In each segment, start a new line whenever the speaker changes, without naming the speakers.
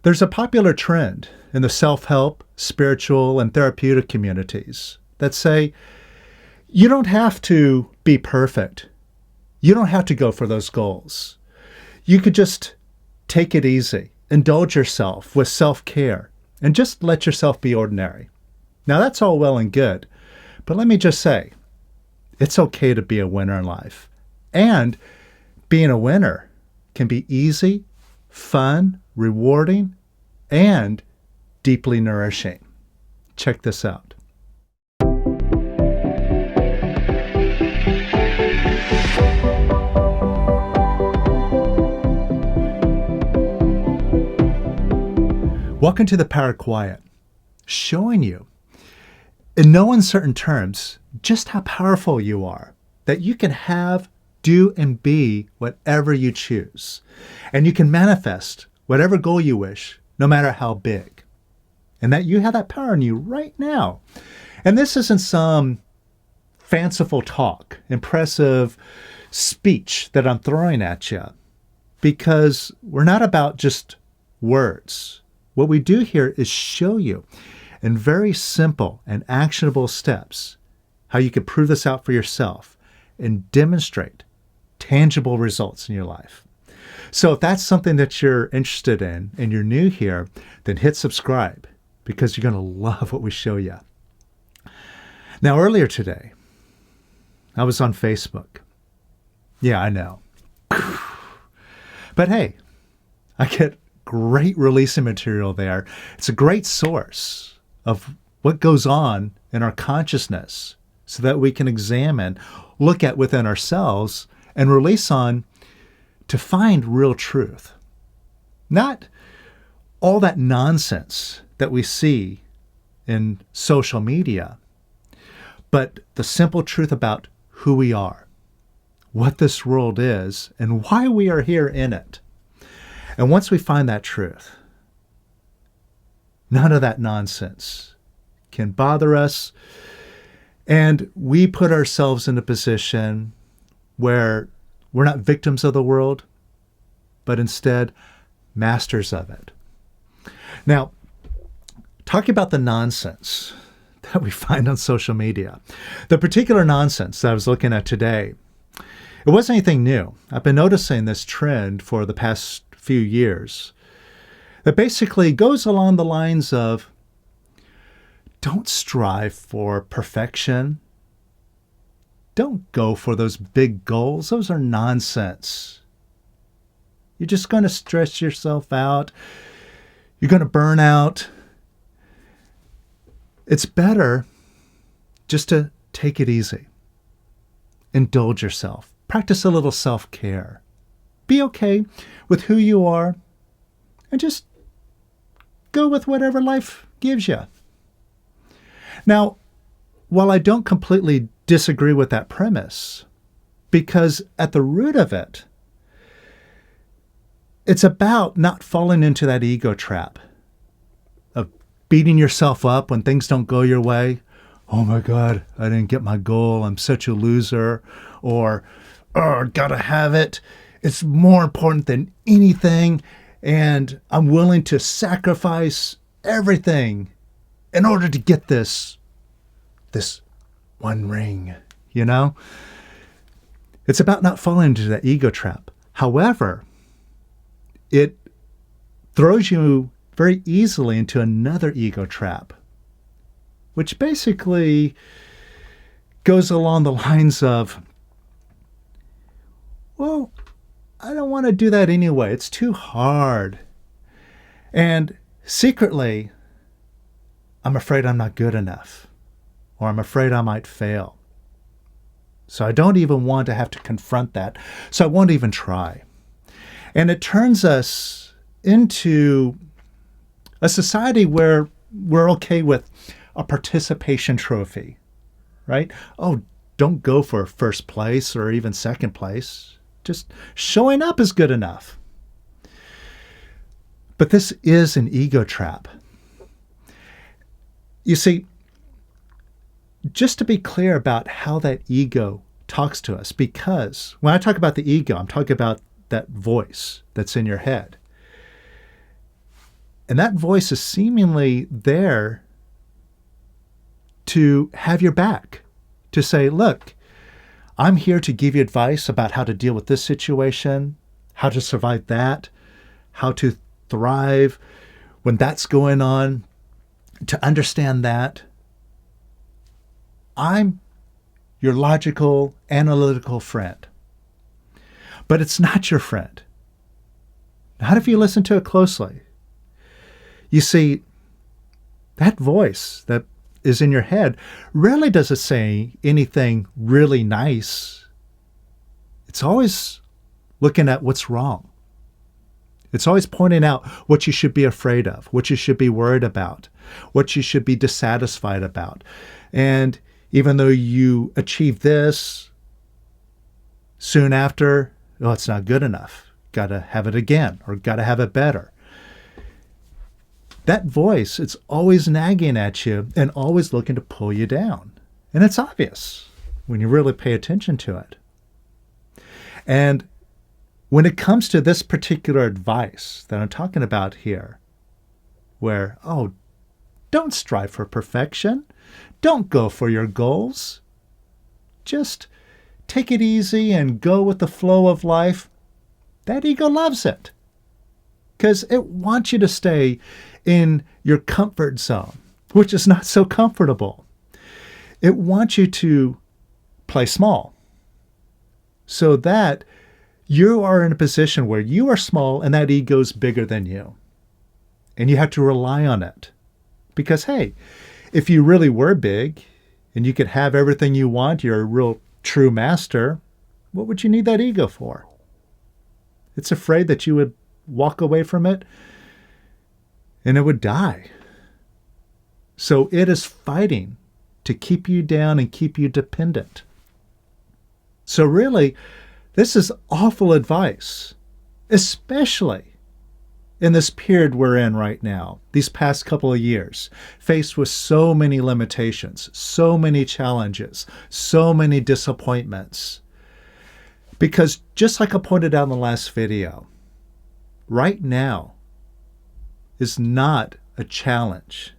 There's a popular trend in the self-help, spiritual, and therapeutic communities that say you don't have to be perfect. You don't have to go for those goals. You could just take it easy, indulge yourself with self-care, and just let yourself be ordinary. Now, that's all well and good, but let me just say, it's okay to be a winner in life. And being a winner can be easy, fun, rewarding, and deeply nourishing. Check this out. Welcome to the Power of Quiet, showing you in no uncertain terms just how powerful you are, that you can have, do, and be whatever you choose. And you can manifest whatever goal you wish, no matter how big. And that you have that power in you right now. And this isn't some fanciful talk, impressive speech that I'm throwing at you, because we're not about just words. What we do here is show you in very simple and actionable steps how you can prove this out for yourself and demonstrate tangible results in your life. So if that's something that you're interested in and you're new here, then hit subscribe because you're going to love what we show you. Now, earlier today, I was on Facebook. Yeah, I know. But hey, I get great releasing material there. It's a great source of what goes on in our consciousness so that we can examine, look at within ourselves, and release on to find real truth. Not all that nonsense that we see in social media, but the simple truth about who we are, what this world is, and why we are here in it. And once we find that truth, none of that nonsense can bother us. And we put ourselves in a position where we're not victims of the world, but instead masters of it. Now, talking about the nonsense that we find on social media, the particular nonsense that I was looking at today, it wasn't anything new. I've been noticing this trend for the past few years that basically goes along the lines of don't strive for perfection. Don't go for those big goals. Those are nonsense. You're just going to stress yourself out. You're going to burn out. It's better just to take it easy. Indulge yourself. Practice a little self-care. Be okay with who you are and just go with whatever life gives you. Now, while I don't completely disagree with that premise, because at the root of it, it's about not falling into that ego trap of beating yourself up when things don't go your way. Oh my God, I didn't get my goal. I'm such a loser. Or, oh, gotta have it. It's more important than anything, and I'm willing to sacrifice everything in order to get this one ring, you know? It's about not falling into that ego trap. However, it throws you very easily into another ego trap, which basically goes along the lines of, well, I don't want to do that anyway. It's too hard. And secretly, I'm afraid I'm not good enough, or I'm afraid I might fail. So I don't even want to have to confront that. So I won't even try. And it turns us into a society where we're okay with a participation trophy, right? Oh, don't go for first place or even second place. Just showing up is good enough. But this is an ego trap. You see, just to be clear about how that ego talks to us, because when I talk about the ego, I'm talking about that voice that's in your head. And that voice is seemingly there to have your back, to say, look, I'm here to give you advice about how to deal with this situation, how to survive that, how to thrive when that's going on, to understand that. I'm your logical, analytical friend. But it's not your friend. Not if you listen to it closely. You see, that voice that is in your head rarely does it say anything really nice. It's always looking at what's wrong. It's always pointing out what you should be afraid of, what you should be worried about, what you should be dissatisfied about. And even though you achieve this, soon after, oh, it's not good enough. Got to have it again, or got to have it better. That voice, it's always nagging at you and always looking to pull you down. And it's obvious when you really pay attention to it. And when it comes to this particular advice that I'm talking about here, where, oh, don't strive for perfection. Don't go for your goals. Just take it easy and go with the flow of life. That ego loves it because it wants you to stay in your comfort zone, which is not so comfortable. It wants you to play small so that you are in a position where you are small and that ego is bigger than you. And you have to rely on it. Because, hey, if you really were big and you could have everything you want, you're a real true master, what would you need that ego for? It's afraid that you would walk away from it and it would die. So it is fighting to keep you down and keep you dependent. So really, this is awful advice, especially in this period we're in right now, these past couple of years, faced with so many limitations, so many challenges, so many disappointments. Because just like I pointed out in the last video, right now is not a challenge.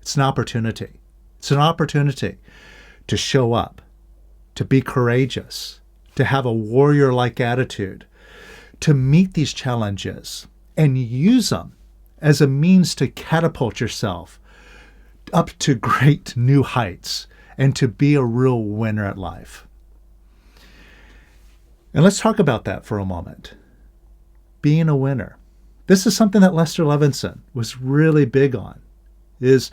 It's an opportunity. It's an opportunity to show up, to be courageous, to have a warrior-like attitude, to meet these challenges and use them as a means to catapult yourself up to great new heights and to be a real winner at life. And let's talk about that for a moment. Being a winner. This is something that Lester Levinson was really big on, is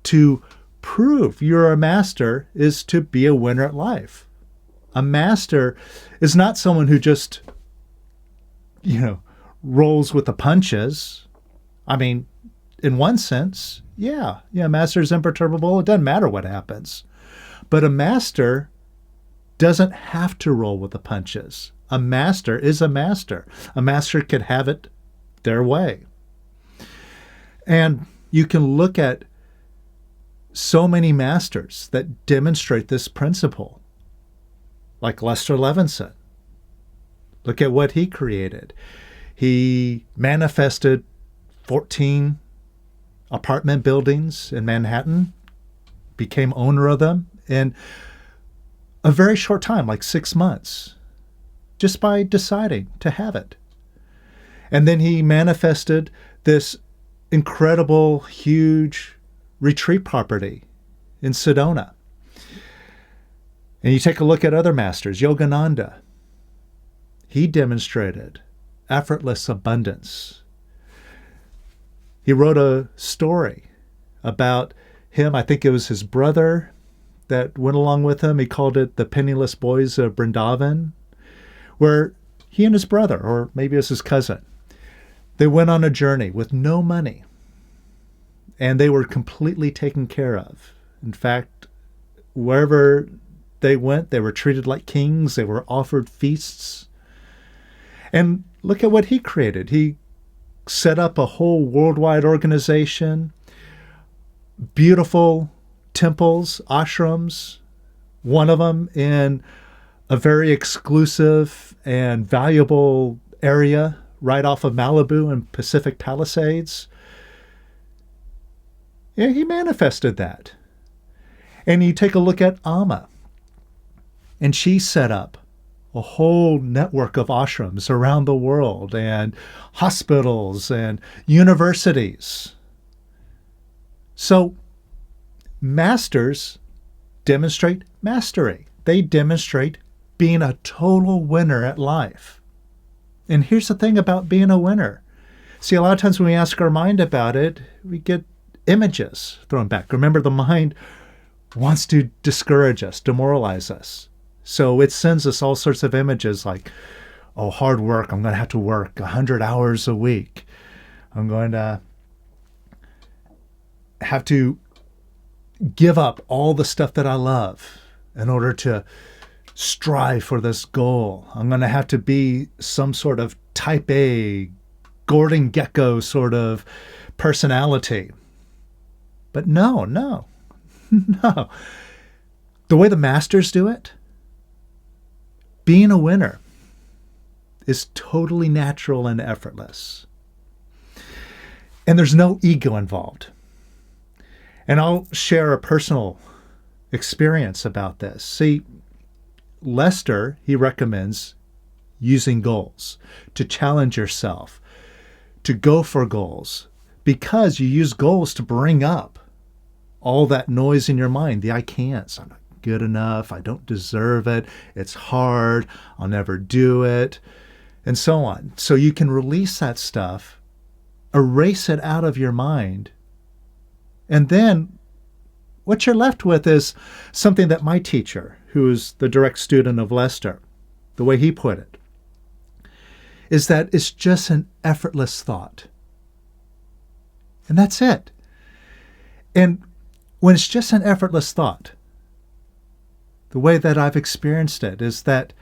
to prove you're a master is to be a winner at life. A master is not someone who just, rolls with the punches. I mean, in one sense, yeah, master is imperturbable. It doesn't matter what happens. But a master doesn't have to roll with the punches. A master is a master. A master can have it their way. And you can look at so many masters that demonstrate this principle, like Lester Levinson. Look at what he created. He manifested 14 apartment buildings in Manhattan, became owner of them in a very short time, like 6 months, just by deciding to have it. And then he manifested this incredible, huge retreat property in Sedona. And you take a look at other masters, Yogananda. He demonstrated effortless abundance. He wrote a story about him. I think it was his brother that went along with him. He called it The Penniless Boys of Brindavan, where he and his brother, or maybe it was his cousin, they went on a journey with no money. And they were completely taken care of. In fact, wherever they went, they were treated like kings. They were offered feasts. And look at what he created. He set up a whole worldwide organization, beautiful temples, ashrams, one of them in a very exclusive and valuable area right off of Malibu and Pacific Palisades, Yeah, he manifested that. And you take a look at Amma, and she set up a whole network of ashrams around the world and hospitals and universities. So masters demonstrate mastery. They demonstrate being a total winner at life. And here's the thing about being a winner. See, a lot of times when we ask our mind about it, we get images thrown back. Remember, the mind wants to discourage us, demoralize us. So it sends us all sorts of images like, oh, hard work. I'm going to have to work 100 hours a week. I'm going to have to give up all the stuff that I love in order to strive for this goal. I'm going to have to be some sort of type A, Gordon Gekko sort of personality. But no. No. The way the masters do it, being a winner is totally natural and effortless. And there's no ego involved. And I'll share a personal experience about this. See, Lester, he recommends using goals to challenge yourself, to go for goals, because you use goals to bring up all that noise in your mind, the I can'ts. I'm not good enough. I don't deserve it. It's hard. I'll never do it, and so on. So you can release that stuff, erase it out of your mind, and then what you're left with is something that my teacher, who is the direct student of Lester, the way he put it, is that it's just an effortless thought. And that's it. And when it's just an effortless thought, the way that I've experienced it is that,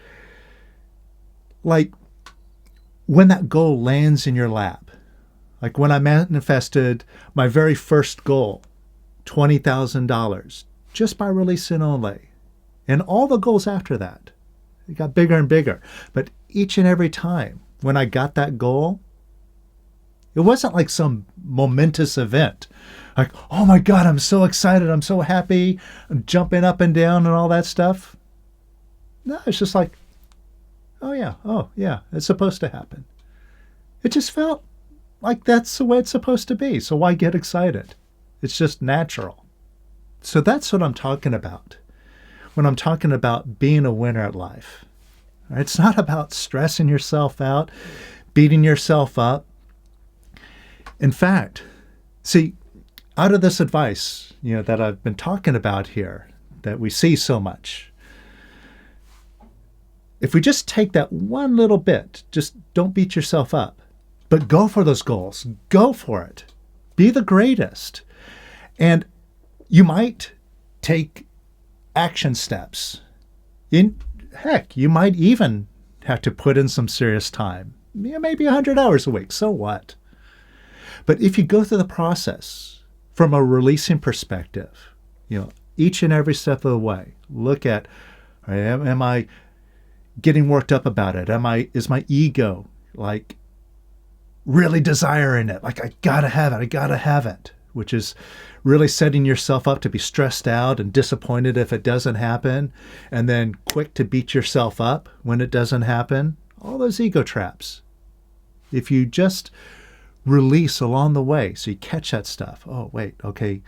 like, when that goal lands in your lap, like when I manifested my very first goal, $20,000, just by releasing only, and all the goals after that, it got bigger and bigger. But each and every time when I got that goal, it wasn't like some momentous event. Like, oh my God, I'm so excited. I'm so happy. I'm jumping up and down and all that stuff. No, it's just like, oh yeah, it's supposed to happen. It just felt like that's the way it's supposed to be. So why get excited? It's just natural. So that's what I'm talking about when I'm talking about being a winner at life. It's not about stressing yourself out, beating yourself up. In fact, see, out of this advice, that I've been talking about here, that we see so much, if we just take that one little bit, just don't beat yourself up, but go for those goals. Go for it. Be the greatest. And you might take action steps. Heck, you might even have to put in some serious time. Maybe 100 hours a week. So what? But if you go through the process from a releasing perspective, each and every step of the way, look at, am I getting worked up about it? Is my ego like really desiring it? Like, I gotta have it, which is really setting yourself up to be stressed out and disappointed if it doesn't happen, and then quick to beat yourself up when it doesn't happen. All those ego traps. If you just release along the way, so you catch that stuff. Oh, wait, okay,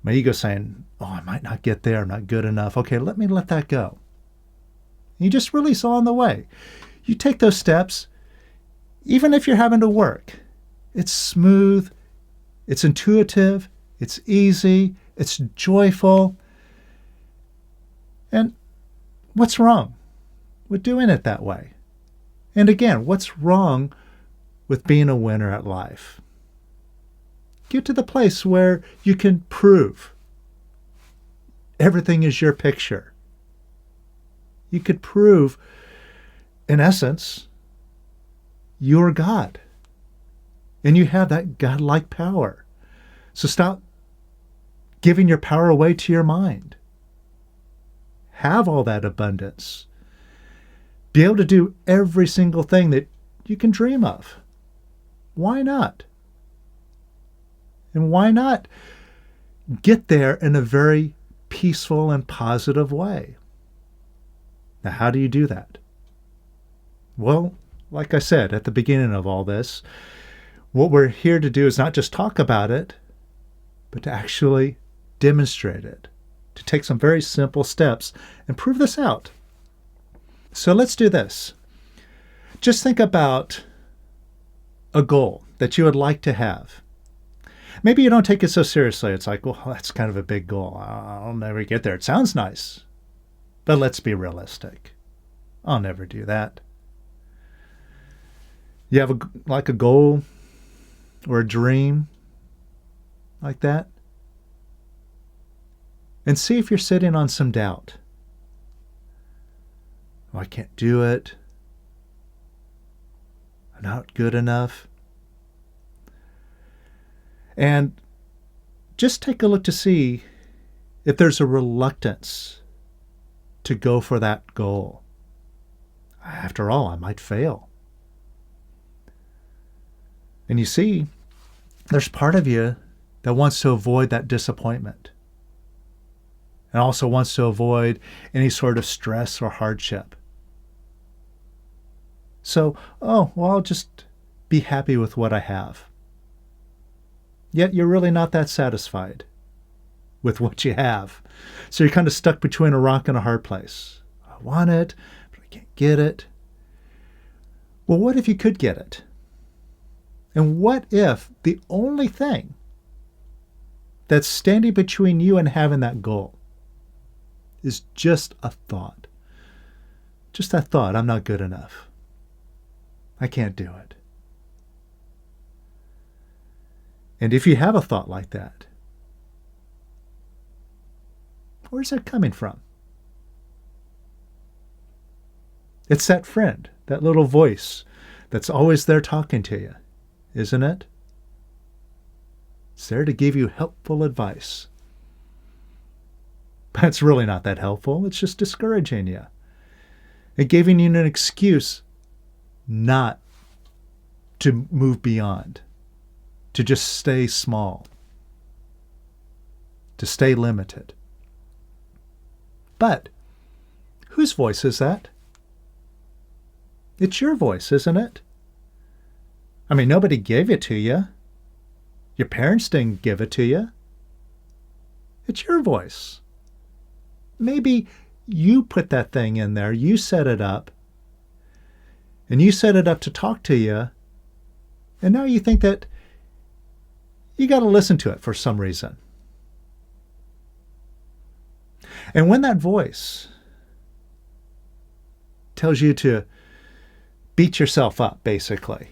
my ego's saying, oh, I might not get there, I'm not good enough. Okay, let that go. You just release along the way. You take those steps, even if you're having to work. It's smooth, it's intuitive, it's easy, it's joyful. And what's wrong with doing it that way? And again, what's wrong with being a winner at life? Get to the place where you can prove everything is your picture. You could prove, in essence, you're God. And you have that godlike power. So stop giving your power away to your mind. Have all that abundance. Be able to do every single thing that you can dream of. Why not? And why not get there in a very peaceful and positive way. Now, how do you do that? Well, like I said at the beginning of all this, what we're here to do is not just talk about it, but to actually demonstrate it, to take some very simple steps and prove this out. So let's do this. Just think about a goal that you would like to have. Maybe you don't take it so seriously. It's like, well, that's kind of a big goal. I'll never get there. It sounds nice, but let's be realistic. I'll never do that. You have a goal or a dream like that, and see if you're sitting on some doubt. Oh, I can't do it. I'm not good enough. And just take a look to see if there's a reluctance to go for that goal. After all, I might fail. And you see, there's part of you that wants to avoid that disappointment and also wants to avoid any sort of stress or hardship. So, I'll just be happy with what I have. Yet you're really not that satisfied with what you have. So you're kind of stuck between a rock and a hard place. I want it, but I can't get it. Well, what if you could get it? And what if the only thing that's standing between you and having that goal is just a thought? Just that thought, I'm not good enough. I can't do it. And if you have a thought like that, where's that coming from? It's that friend, that little voice that's always there talking to you, isn't it? It's there to give you helpful advice. But it's really not that helpful. It's just discouraging you and giving you an excuse not to move beyond, to just stay small, to stay limited. But whose voice is that? It's your voice, isn't it? I mean, nobody gave it to you. Your parents didn't give it to you. It's your voice. Maybe you put that thing in there, you set it up, and you set it up to talk to you, and now you think that you got to listen to it for some reason. And when that voice tells you to beat yourself up, basically,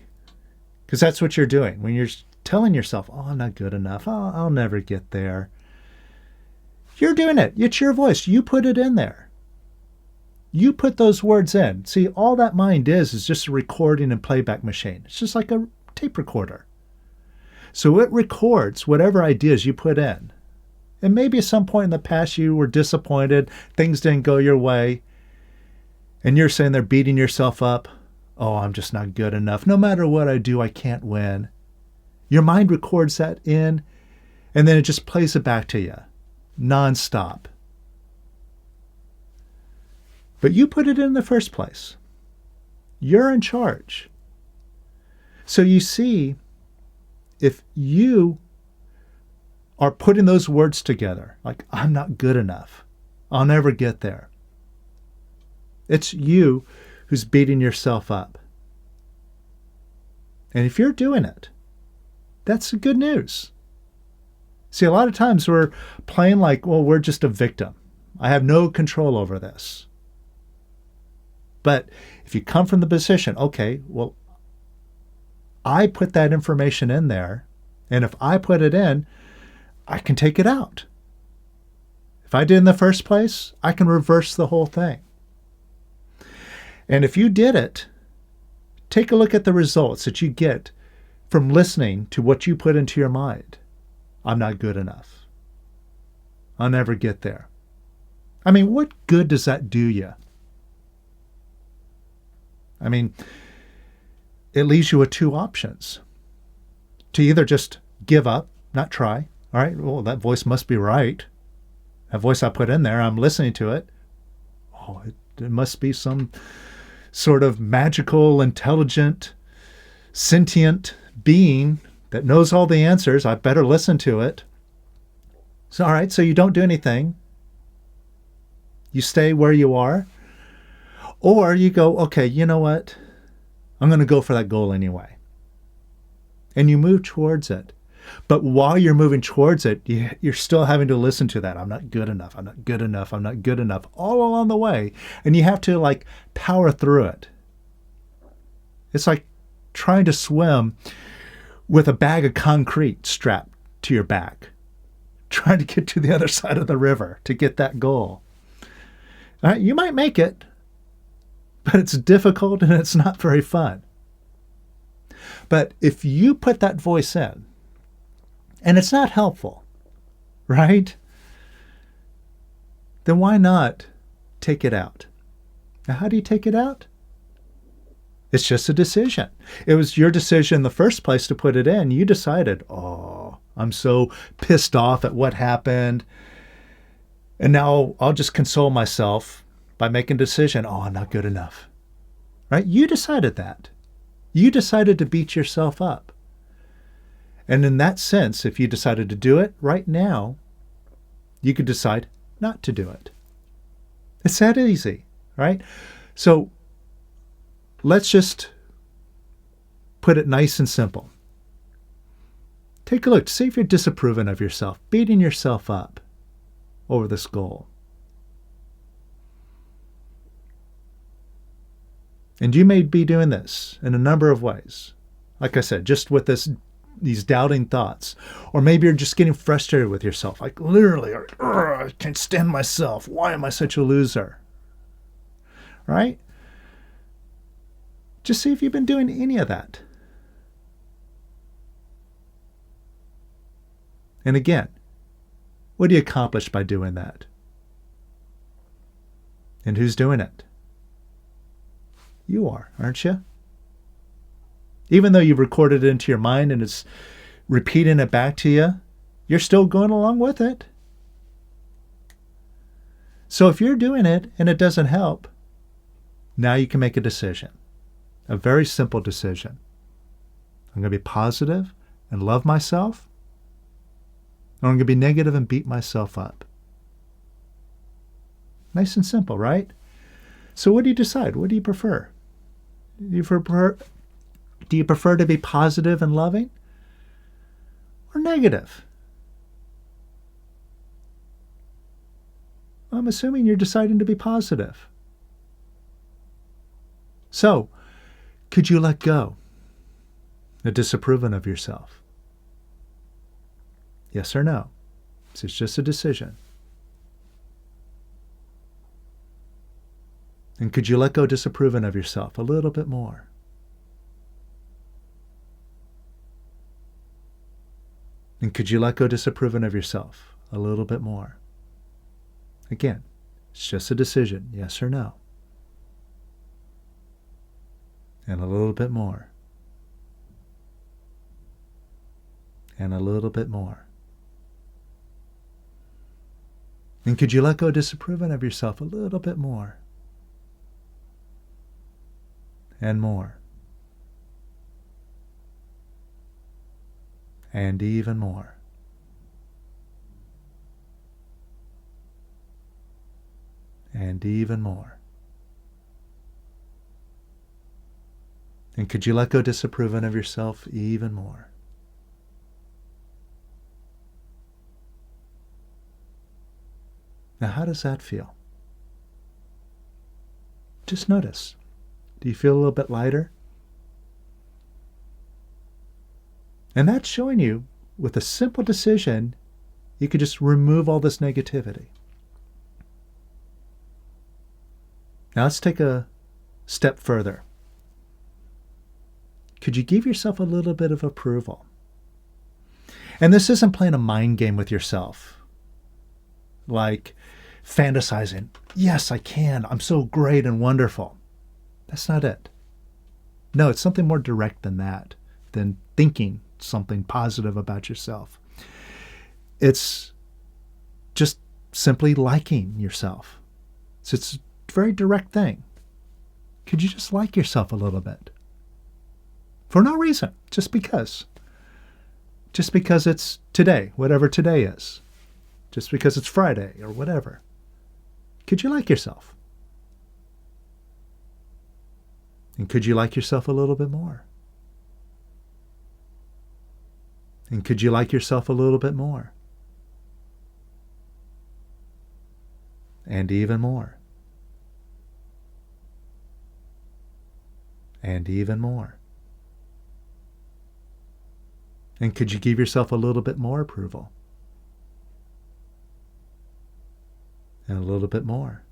because that's what you're doing. When you're telling yourself, I'm not good enough, I'll never get there. You're doing it. It's your voice. You put it in there. You put those words in. See, all that mind is just a recording and playback machine. It's just like a tape recorder. So it records whatever ideas you put in. And maybe at some point in the past you were disappointed, things didn't go your way, and you're sitting there beating yourself up. I'm just not good enough. No matter what I do, I can't win. Your mind records that in, and then it just plays it back to you, nonstop. But you put it in the first place. You're in charge. So you see, if you are putting those words together, like, I'm not good enough, I'll never get there, it's you who's beating yourself up. And if you're doing it, that's good news. See, a lot of times we're playing like, we're just a victim. I have no control over this. But if you come from the position, I put that information in there, and if I put it in, I can take it out. If I did in the first place, I can reverse the whole thing. And if you did it, take a look at the results that you get from listening to what you put into your mind. I'm not good enough. I'll never get there. I mean, what good does that do you? I mean, it leaves you with two options. To either just give up, not try, All right, well, that voice must be right. That voice I put in there, I'm listening to it. Oh, it must be some sort of magical, intelligent, sentient being that knows all the answers. I better listen to it. So, all right, so you don't do anything. You stay where you are. Or you go, okay, you know what? I'm going to go for that goal anyway. And you move towards it. But while you're moving towards it, you're still having to listen to that. I'm not good enough. I'm not good enough. I'm not good enough. All along the way. And you have to like power through it. It's like trying to swim with a bag of concrete strapped to your back. Trying to get to the other side of the river to get that goal. All right, you might make it, but it's difficult and it's not very fun. But if you put that voice in, and it's not helpful, right? Then why not take it out? Now, how do you take it out? It's just a decision. It was your decision in the first place to put it in. You decided, oh, I'm so pissed off at what happened. And now I'll just console myself by making a decision. Oh, I'm not good enough. Right? You decided that. You decided to beat yourself up. And in that sense, if you decided to do it right now, you could decide not to do it. It's that easy, right? So let's just put it nice and simple. Take a look to see if you're disapproving of yourself, beating yourself up over this goal. And you may be doing this in a number of ways. Like I said, just with these doubting thoughts. Or maybe you're just getting frustrated with yourself. Like literally, I can't stand myself. Why am I such a loser? Right? Just see if you've been doing any of that. And again, what do you accomplish by doing that? And who's doing it? You are, aren't you? Even though you've recorded it into your mind and it's repeating it back to you, you're still going along with it. So if you're doing it and it doesn't help, now you can make a decision. A very simple decision. I'm going to be positive and love myself, or I'm going to be negative and beat myself up. Nice and simple, right? So what do you decide? What do you prefer? Do you prefer to be positive and loving or negative? I'm assuming you're deciding to be positive. So, could you let go of disapproving of yourself? Yes or no? It's just a decision. And could you let go disapproving of yourself a little bit more? And could you let go disapproving of yourself a little bit more? Again, it's just a decision, yes or no. And a little bit more. And a little bit more. And could you let go disapproving of yourself a little bit more? And more. And even more. And even more. And could you let go disapproving of yourself even more? Now, how does that feel? Just notice. Do you feel a little bit lighter? And that's showing you, with a simple decision, you could just remove all this negativity. Now let's take a step further. Could you give yourself a little bit of approval? And this isn't playing a mind game with yourself, like fantasizing, yes, I can, I'm so great and wonderful. That's not it. No, it's something more direct than that, than thinking something positive about yourself. It's just simply liking yourself. So it's a very direct thing. Could you just like yourself a little bit? For no reason, just because. Just because it's today, whatever today is. Just because it's Friday or whatever. Could you like yourself? And could you like yourself a little bit more? And could you like yourself a little bit more? And even more. And even more. And could you give yourself a little bit more approval? And a little bit more.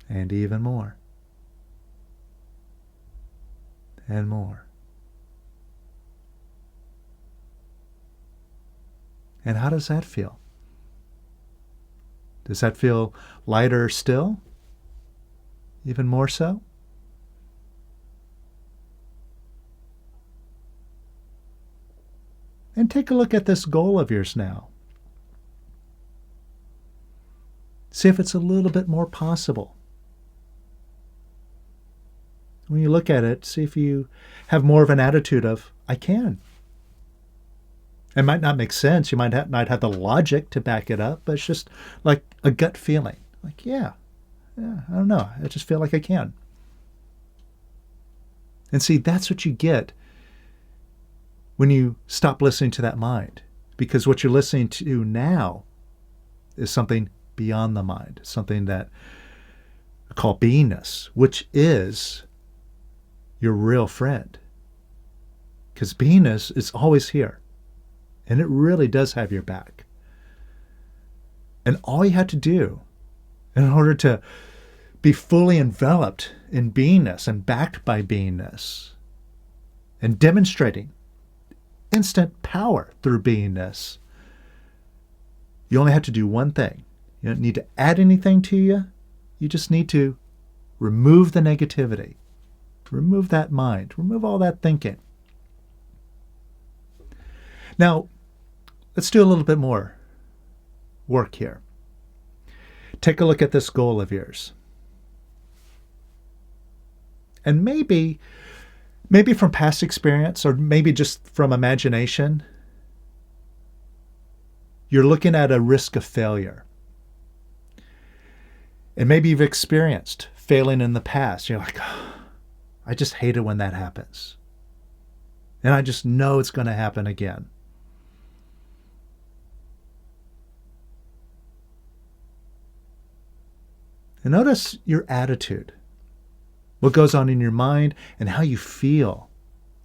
And even more. And more. And how does that feel? Does that feel lighter still? Even more so? And take a look at this goal of yours now. See if it's a little bit more possible. When you look at it, see if you have more of an attitude of, I can. It might not make sense. You might not have the logic to back it up, but it's just like a gut feeling. Like, yeah, I don't know. I just feel like I can. And see, that's what you get when you stop listening to that mind. Because what you're listening to now is something beyond the mind, something that I call beingness, which is your real friend. Because beingness is always here. And it really does have your back. And all you have to do in order to be fully enveloped in beingness and backed by beingness and demonstrating instant power through beingness, you only have to do one thing. You don't need to add anything to you. You just need to remove the negativity. Remove that mind. Remove all that thinking. Now, let's do a little bit more work here. Take a look at this goal of yours. And maybe from past experience, or maybe just from imagination, you're looking at a risk of failure. And maybe you've experienced failing in the past. You're like, oh, I just hate it when that happens. And I just know it's going to happen again. And notice your attitude, what goes on in your mind, and how you feel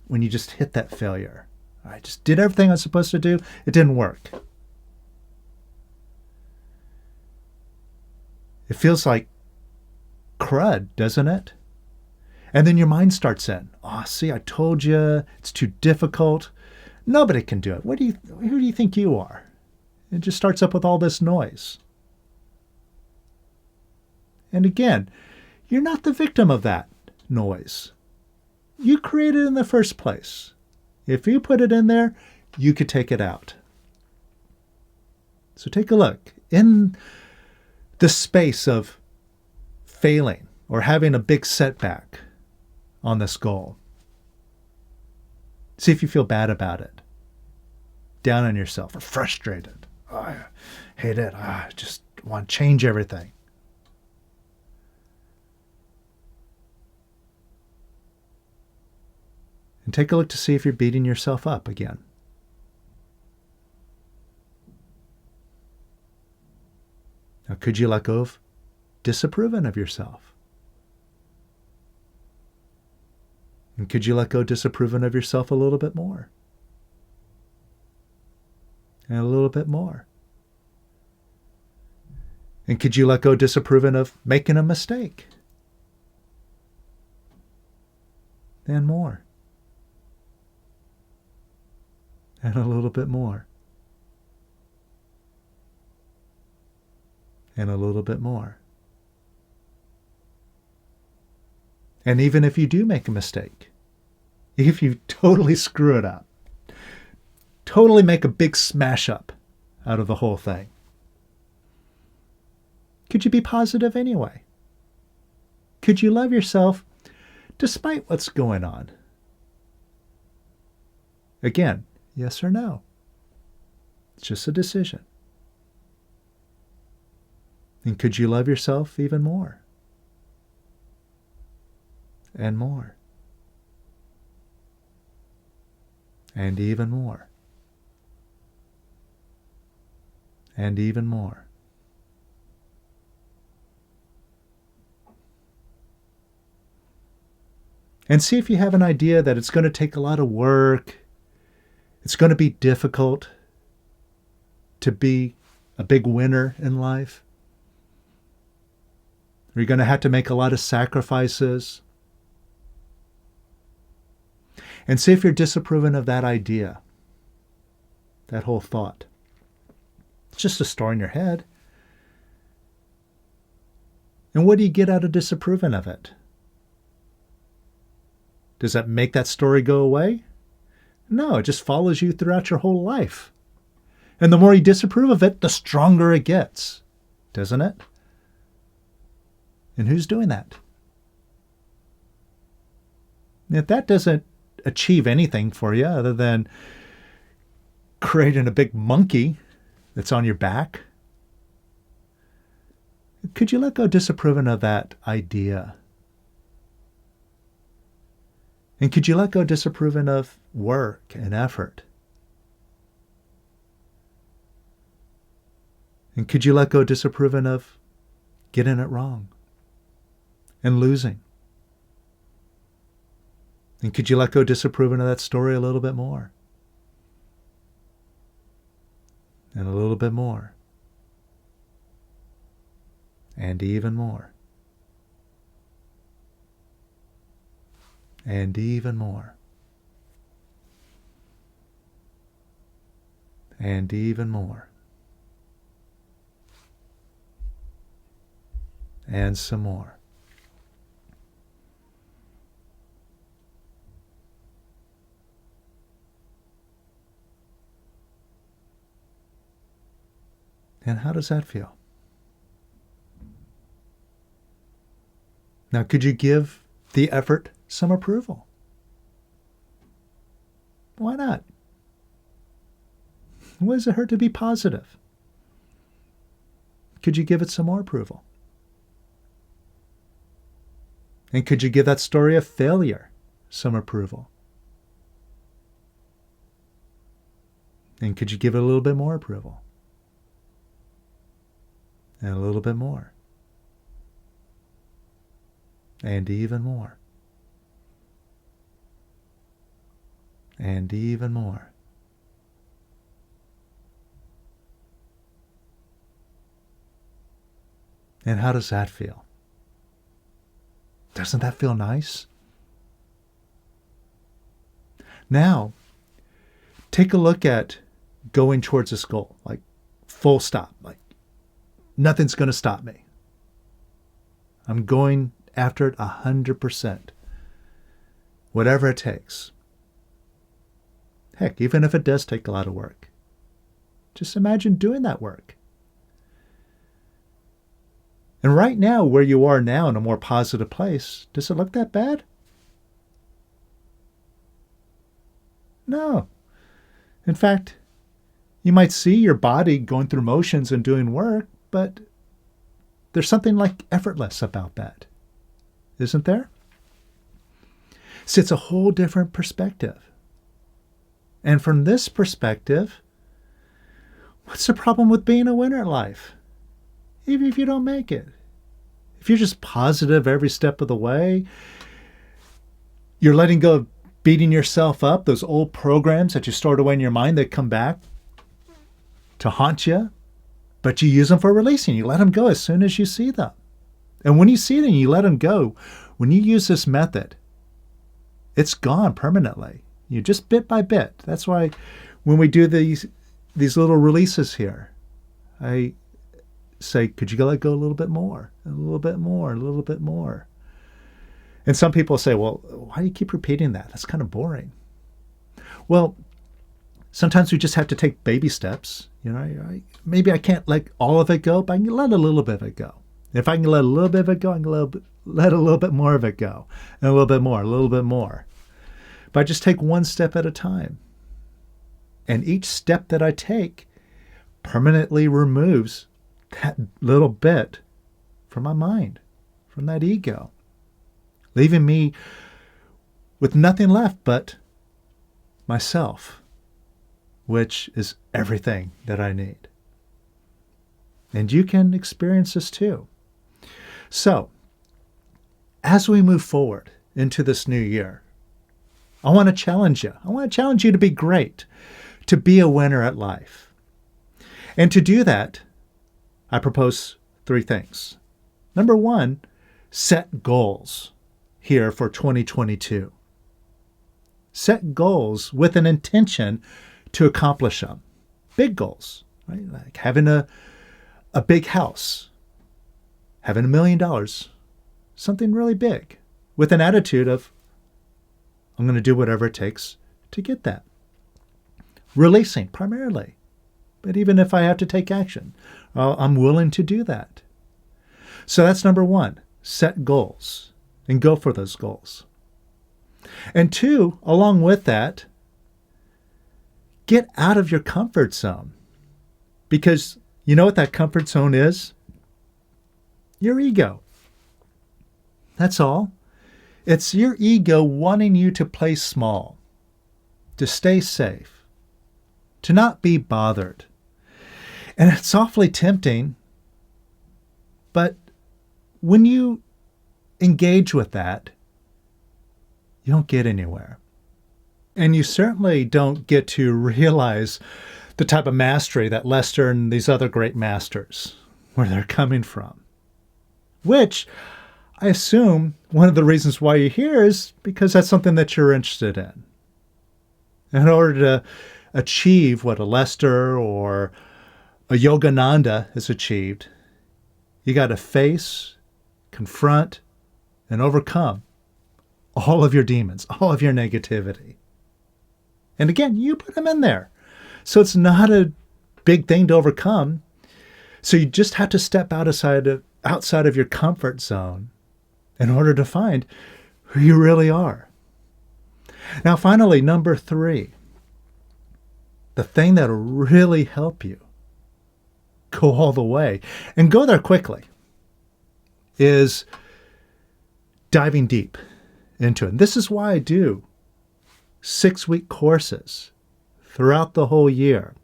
when you just hit that failure. I just did everything I was supposed to do. It didn't work. It feels like crud, doesn't it? And then your mind starts in. Oh, see, I told you, it's too difficult. Nobody can do it. Who do you think you are? It just starts up with all this noise. And again, you're not the victim of that noise. You created it in the first place. If you put it in there, you could take it out. So take a look. In the space of failing or having a big setback on this goal, see if you feel bad about it, down on yourself, or frustrated. Oh, I hate it. I just want to change everything. And take a look to see if you're beating yourself up again. Now, could you let go of disapproving of yourself? And could you let go of disapproving of yourself a little bit more? And a little bit more. And could you let go of disapproving of making a mistake? And more. And a little bit more. And a little bit more. And even if you do make a mistake, if you totally screw it up, totally make a big smash up out of the whole thing? Could you be positive anyway? Could you love yourself despite what's going on? Again, yes or no? It's just a decision. And could you love yourself even more? And more. And even more. And even more. And see if you have an idea that it's going to take a lot of work. It's going to be difficult to be a big winner in life. You're going to have to make a lot of sacrifices. And see if you're disapproving of that idea, that whole thought. It's just a story in your head. And what do you get out of disapproving of it? Does that make that story go away? No, it just follows you throughout your whole life. And the more you disapprove of it, the stronger it gets, doesn't it? And who's doing that? And if that doesn't achieve anything for you other than creating a big monkey that's on your back, could you let go disapproving of that idea? And could you let go disapproving of work and effort? And could you let go disapproving of getting it wrong and losing? And could you let go disapproving of that story a little bit more? And a little bit more. And even more. And even more. And even more. And some more. And how does that feel? Now, could you give the effort some approval? Why not? What does it hurt to be positive? Could you give it some more approval? And could you give that story of failure some approval? And could you give it a little bit more approval? And a little bit more. And even more. And even more. And how does that feel? Doesn't that feel nice? Now, take a look at going towards this goal, like full stop, like nothing's going to stop me. I'm going after it 100%, whatever it takes. Heck, even if it does take a lot of work, just imagine doing that work. And right now, where you are now in a more positive place, does it look that bad? No. In fact, you might see your body going through motions and doing work, but there's something like effortless about that, isn't there? See, it's a whole different perspective. And from this perspective, what's the problem with being a winner in life? Even if you don't make it. If you're just positive every step of the way, you're letting go of beating yourself up, those old programs that you stored away in your mind that come back to haunt you, but you use them for releasing. You let them go as soon as you see them. And when you see them, you let them go. When you use this method, it's gone permanently. You just bit by bit. That's why when we do these little releases here, I say, could you let go a little bit more, a little bit more, a little bit more? And some people say, well, why do you keep repeating that? That's kind of boring. Well, Sometimes we just have to take baby steps. Maybe I can't let all of it go, but I can let a little bit of it go. If I can let a little bit of it go, I can let a little bit more of it go. And a little bit more, a little bit more. But I just take one step at a time. And each step that I take permanently removes that little bit from my mind, from that ego, leaving me with nothing left but myself, which is everything that I need. And you can experience this too. So, as we move forward into this new year, I want to challenge you. I want to challenge you to be great, to be a winner at life. And to do that, I propose 3 things. Number 1, set goals here for 2022. Set goals with an intention to accomplish them. Big goals, right? Like having a big house, having $1 million, something really big, with an attitude of, I'm going to do whatever it takes to get that. Releasing primarily. But even if I have to take action, I'm willing to do that. So that's number 1, set goals and go for those goals. And 2, along with that, get out of your comfort zone. Because you know what that comfort zone is? Your ego. That's all. It's your ego wanting you to play small, to stay safe, to not be bothered. And it's awfully tempting, but when you engage with that, you don't get anywhere. And you certainly don't get to realize the type of mastery that Lester and these other great masters, where they're coming from. Which I assume one of the reasons why you're here is because that's something that you're interested in. In order to achieve what a Lester or a Yogananda has achieved, you got to face, confront, and overcome all of your demons, all of your negativity. And again, you put them in there. So it's not a big thing to overcome. So you just have to step outside of your comfort zone in order to find who you really are. Now, finally, number 3, the thing that'll really help you go all the way and go there quickly is diving deep into it. And this is why I do 6-week courses throughout the whole year,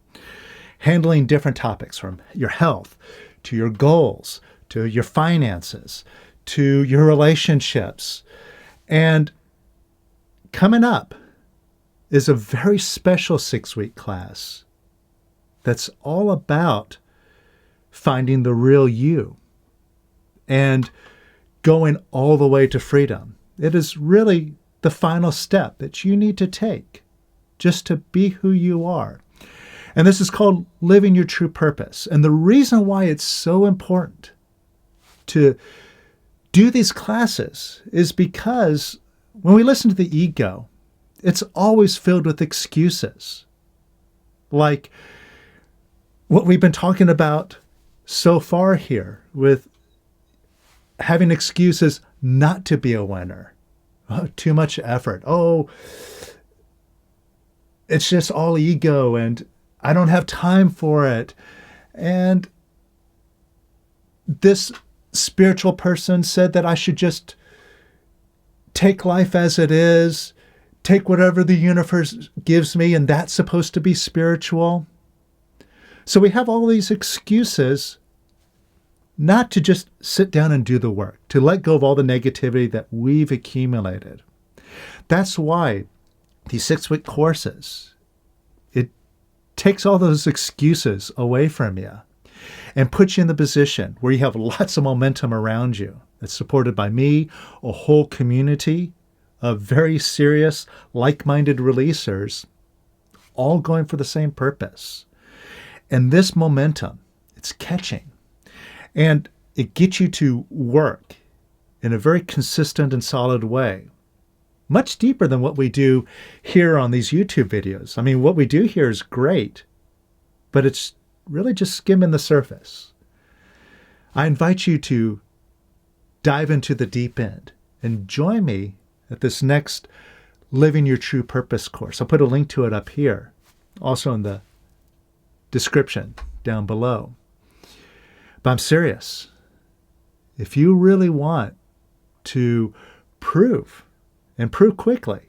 handling different topics from your health to your goals, to your finances, to your relationships. And coming up is a very special 6-week class that's all about finding the real you and going all the way to freedom. It is really the final step that you need to take just to be who you are. And this is called living your true purpose. And the reason why it's so important to do these classes is because when we listen to the ego, it's always filled with excuses. Like what we've been talking about so far here with having excuses not to be a winner. Oh, too much effort. Oh, it's just all ego and I don't have time for it. And this spiritual person said that I should just take life as it is, take whatever the universe gives me, and that's supposed to be spiritual. So we have all these excuses not to just sit down and do the work, to let go of all the negativity that we've accumulated. That's why these 6-week courses, it takes all those excuses away from you and puts you in the position where you have lots of momentum around you that's supported by me, a whole community of very serious, like-minded releasers, all going for the same purpose. And this momentum, it's catching. And it gets you to work in a very consistent and solid way much deeper than what we do here on these YouTube videos. I mean, what we do here is great, but it's really just skimming the surface. I invite you to dive into the deep end and join me at this next Living Your True Purpose course. I'll put a link to it up here, also in the description down below. But I'm serious. If you really want to prove quickly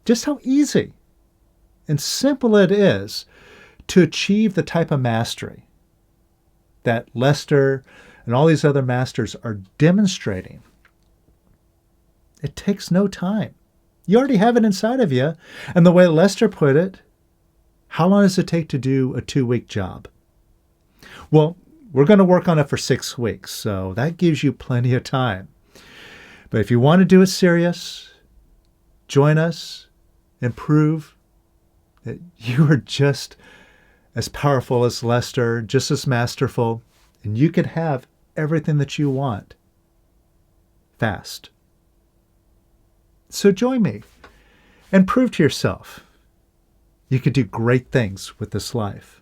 just how easy and simple it is to achieve the type of mastery that Lester and all these other masters are demonstrating, it takes no time. You already have it inside of you. And the way Lester put it, how long does it take to do a 2-week job? Well, we're going to work on it for 6 weeks, so that gives you plenty of time. But if you want to do it serious, join us and prove that you are just as powerful as Lester, just as masterful, and you can have everything that you want fast. So join me and prove to yourself you can do great things with this life.